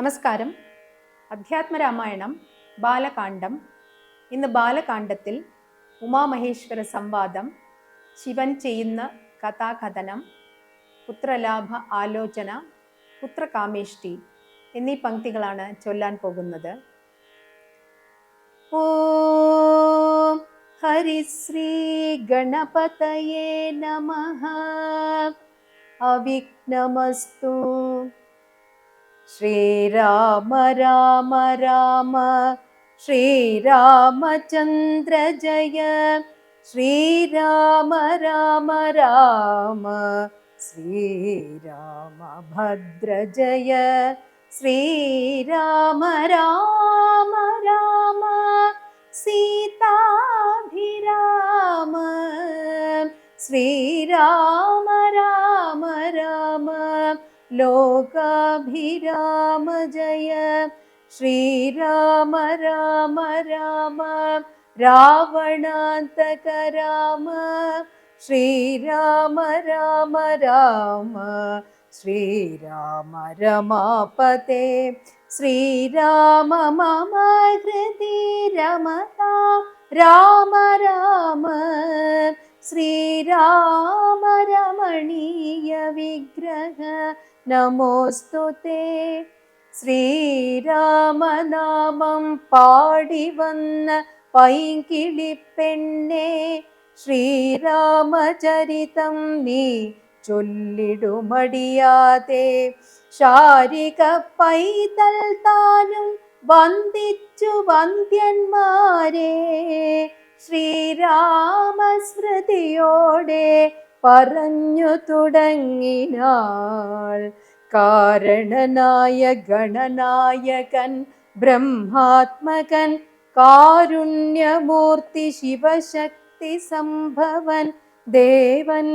നമസ്കാരം. അധ്യാത്മരാമായണം ബാലകാണ്ഡം. ഇന്ന് ബാലകാണ്ഡത്തിൽ ഉമാമഹേശ്വര സംവാദം, ശിവൻ ചെയ്യുന്ന കഥാകഥനം, പുത്രലാഭ ആലോചന, പുത്രകാമേഷ്ടി എന്നീ പംക്തികളാണ് ചൊല്ലാൻ പോകുന്നത്. ഓം ഹരിശ്രീ ഗണപതയേ നമഃ. അവിഘ്നമസ്തു. ശ്രീരാമ രാമ രാമ ശ്രീരാമചന്ദ്ര ജയ. ശ്രീരാമ രാമ രാമ ശ്രീരാമഭദ്ര ജയ. ശ്രീരാമ രാമ രാമ സീതാഭിരാമ. ശ്രീരാമ രാമ രാമ ലോകാഭിരാമ ജയ. ശ്രീരാമ രാമ രാമ രാവണാന്തക രാമ. ശ്രീരാമ രാമ രാമ ശ്രീരാമ രമാപതേ. ശ്രീരാമ മമ ഹൃദി രമതാ രാമ രാമ. ശ്രീരാമ രമണീയ വിഗ്രഹ നമോസ്തുതേ. ശ്രീരാമനാമം പാടി വന്ന പൈങ്കിളിപ്പെണ്ണേ, ശ്രീരാമചരിതം നീ ചൊല്ലിടുമടിയാതെ. ശാരിക പൈതൽ താനും വന്ദിച്ചു വന്ദ്യന്മാരെ, ശ്രീരാമസ്മൃതിയോടെ പറഞ്ഞു തുടങ്ങിനാൾ. കാരണനായ ഗണനായകൻ ബ്രഹ്മാത്മകൻ, കാരുണ്യമൂർത്തി ശിവശക്തി സംഭവൻ ദേവൻ,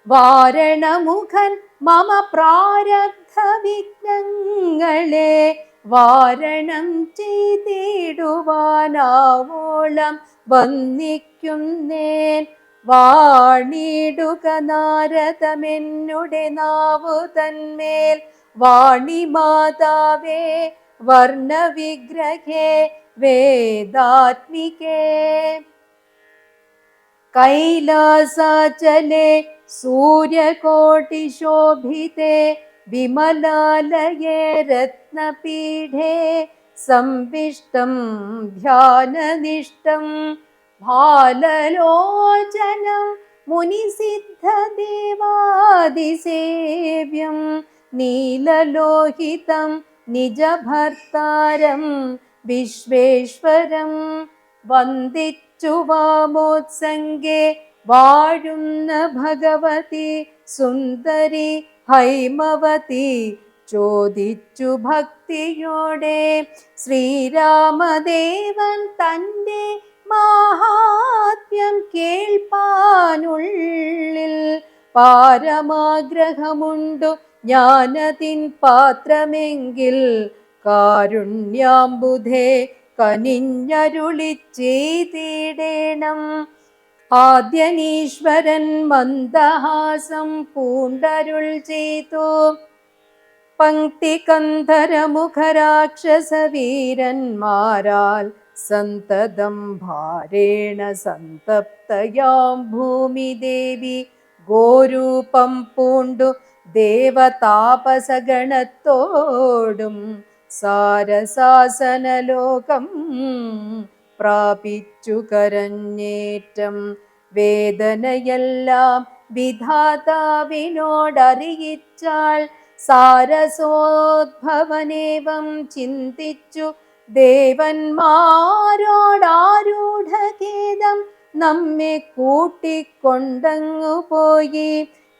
വാരണമുഖൻ മമ പ്രാരബ്ധ വിഘ്നങ്ങളെ വാരണം ചെയ്തിടുവാനാവോളം വന്ദിക്കുന്നേൻ. വാണിടുക നാരദമെന്നുടെ നാവു തന്മേൽ, വാണിമാതാവേ വർണ്ണവിഗ്രഹേ വേദാത്മികേ. കൈലാസാചലേ സൂര്യകോട്ടിശോഭിതേ, വിമലാലയേ രത്നപീഠേ സംവിഷ്ടം ധ്യാനനിഷ്ടം, ഭാലലോചനം മുനിസിദ്ധദേവാദിസേവ്യം, നീലലോഹിതം നിജഭർത്താരം വിശ്വേശ്വരം, വന്ദിച്ചു വാമോത്സംഗേ വാഴുന്ന ഭഗവതി സുന്ദരി ഹൈമവതി. ചോദിച്ചു ഭക്തിയോടെ ശ്രീരാമദേവൻ തൻ്റെ മാഹാത്മ്യം കേൾപ്പാനുള്ളിൽ. പാരമാഗ്രഹമുണ്ടു ജ്ഞാനത്തിൻ പാത്രമെങ്കിൽ, കാരുണ്യാംബുധേ കനിഞ്ഞരുളി ചെയ്തിടേണം. ആദ്യനീശ്വരൻ മന്ദഹാസം പൂണ്ടരുൾ ചെയ്തു, പങ്ക്തി കന്ധരമുഖരാക്ഷസവീരന്മാരാൽ സന്തതം ഭാരേണ സന്തപ്തയാം ഭൂമിദേവി ഗോരൂപം പൂണ്ടു ദേവതാപസഗണത്തോടും സാരസാസനലോകം പ്രാപിച്ചു കരഞ്ഞേറ്റം. വേദനയെല്ലാം വിധാതാവിനോടറിയിച്ചാൾ. സാരസോദ്ഭവനേവം ചിന്തിച്ചു ദേവന്മാരോടാരൂഢഖേദം നമ്മെ കൂട്ടിക്കൊണ്ടങ്ങു പോയി.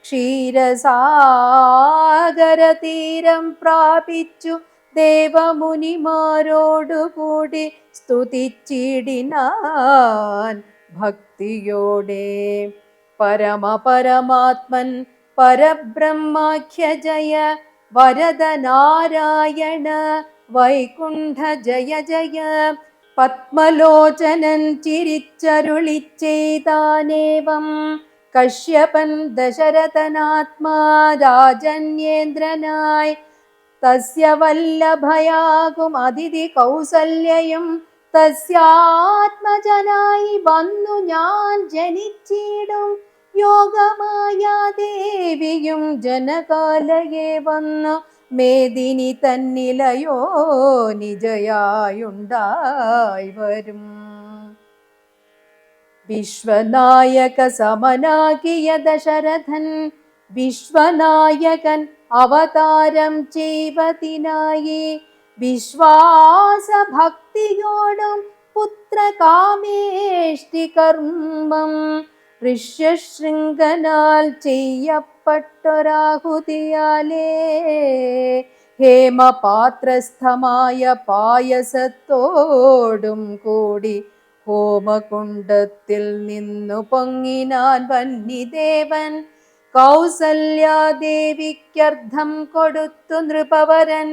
ക്ഷീരസാഗരതീരം പ്രാപിച്ചു ദേവമുനിമാരോടുകൂടി സ്തുതിച്ചിടിനാൻ ഭക്തിയോടെ. പരമപരമാത്മൻ പരബ്രഹ്മാഖ്യ ജയ, വരദനാരായണ വൈകുണ്ഠ ജയ ജയ. പത്മലോചനൻ ചിരിച്ചരുളി ചെയ്താനേവം, കശ്യപൻ ദശരഥനാത്മാ രാജന്യേന്ദ്രനായി തസ്യ വല്ലഭയാകും അതിഥി കൗസല്യയും തസ്യാത്മജനായി വന്നു ഞാൻ ജനിച്ചിടും യോഗമായ ദേവിയും ജനകാലയെ വന്നു മേദിനി തന്നിലയോ നിജയായുണ്ടായി വരും. വിശ്വനായക സമനാകിയ ദശരഥൻ വിശ്വനായകൻ അവതാരം ചെയ്വതിനായി വിശ്വാസഭക്തിയോടും പുത്രകാമേഷ്ടി കർമ്മം ഋഷ്യശൃംഗനാൽ ചെയ്യപ്പെട്ടൊരാഹുതിയാലേ ഹേമപാത്രസ്ഥമായ പായസത്തോടും കൂടി ഹോമകുണ്ടത്തിൽ നിന്നു പൊങ്ങിനാൻ വന്യദേവൻ. കൗസല്യാദേവിക്കർദ്ധം കൊടുത്തു നൃപവരൻ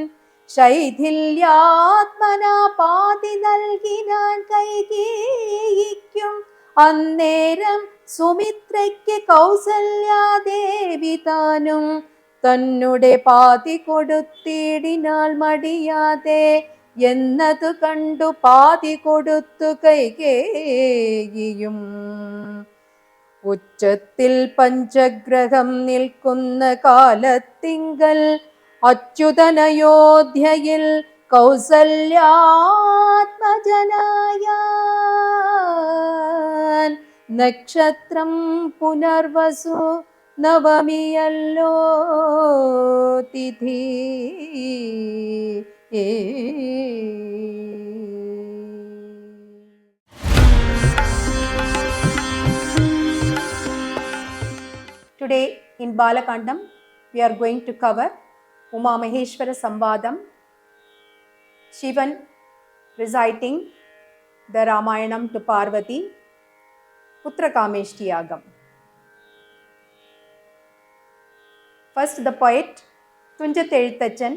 ശൈഥില്യാത്മനാ പാതി നൽകിനാൻ കൈകേയിക്കും. അന്നേരം സുമിത്രയ്ക്ക് കൗസല്യാദേവി താനും തന്നുടെ പാതി കൊടുത്തിടിനാൾ മടിയാതെ. എന്നതു കണ്ടു പാതി കൊടുത്തു കൈകേയിയും. ഉച്ചത്തിൽ പഞ്ചഗ്രഹം നിൽക്കുന്ന കാലത്തിങ്കൽ അച്യുതനയോധ്യയിൽ കൗസല്യാത്മജനായ നക്ഷത്രം പുനർവസു നവമിയല്ലോ തിഥി. Today in Balakandam we are going to cover Uma Maheshwara Samvadam, Shivan reciting the Ramayanam to Parvati, Putrakameshti Yagam. First the poet Tunjat Ezhuthachan,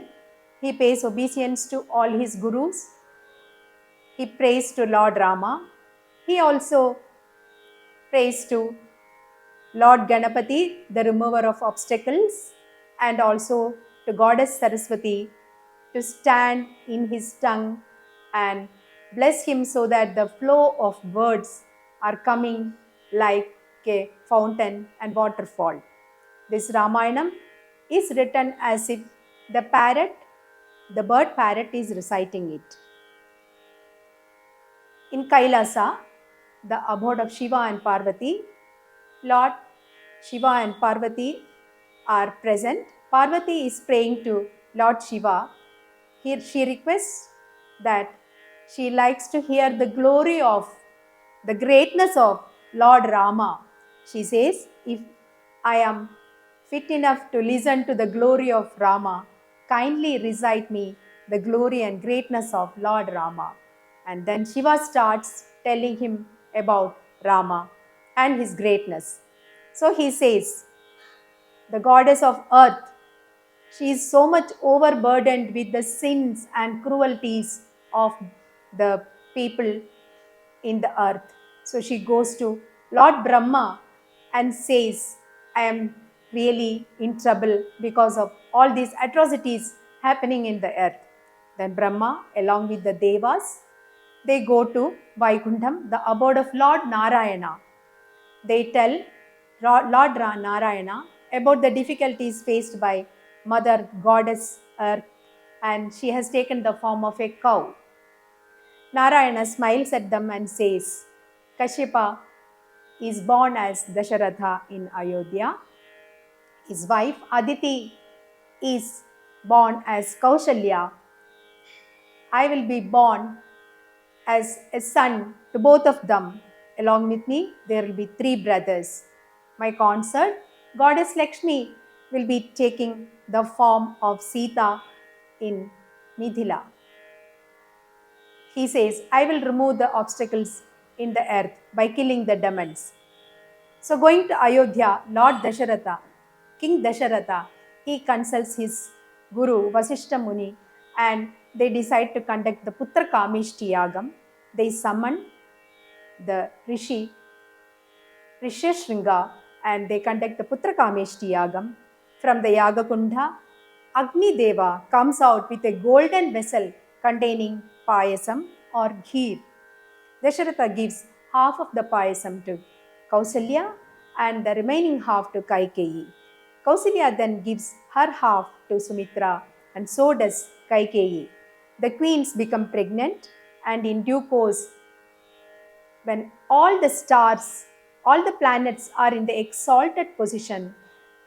he pays obeisance to all his gurus. He prays to Lord Rama. He also prays to Lord Ganapati, the remover of obstacles, and also to Goddess Saraswati to stand in his tongue and bless him so that the flow of words are coming like a fountain and waterfall. This Ramayanam is written as if the bird parrot is reciting it. In Kailasa, the abode of Shiva and Parvati, Lord Shiva and Parvati are present. Parvati is praying to Lord Shiva. Here she requests that she likes to hear the glory of the greatness of Lord Rama. She says, if I am fit enough to listen to the glory of Rama, kindly recite me the glory and greatness of Lord Rama. And then Shiva starts telling him about Rama and his greatness. So he says, the goddess of earth, she is so much overburdened with the sins and cruelties of the people in the earth. So she goes to Lord Brahma and says, I am really in trouble because of all these atrocities happening in the earth. Then Brahma, along with the Devas, they go to Vaikuntham, the abode of Lord Narayana. They tell Lord Narayana about the difficulties faced by Mother Goddess Earth, and she has taken the form of a cow. Narayana smiles at them and says, Kashyapa is born as Dasharatha in Ayodhya. His wife Aditi is born as Kaushalya. I will be born as a son to both of them. Along with me, there will be 3 brothers. My consort, Goddess Lakshmi, will be taking the form of Sita in Mithila. He says, I will remove the obstacles in the earth by killing the demons. So going to Ayodhya, Lord Dasharatha, King Dasharatha, he consults his guru Vasishta Muni and they decide to conduct the Putra Kameshti Yagam. They summon the Rishi Rishyashringa and they conduct the Putra Kameshti Yagam. From the Yaga Kunda, Agni Deva comes out with a golden vessel containing payasam or ghee. Dasharatha gives half of the payasam to Kausalya and the remaining half to Kaikeyi. Kausalya then gives her half to Sumitra and so does Kaikeyi. The queens become pregnant and in due course, when all the stars, all the planets are in the exalted position,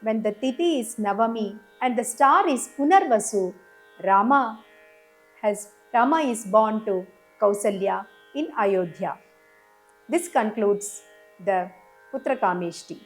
when the Tithi is Navami and the star is Punarvasu, Rama is born to Kausalya in Ayodhya. This concludes the Putrakameshti.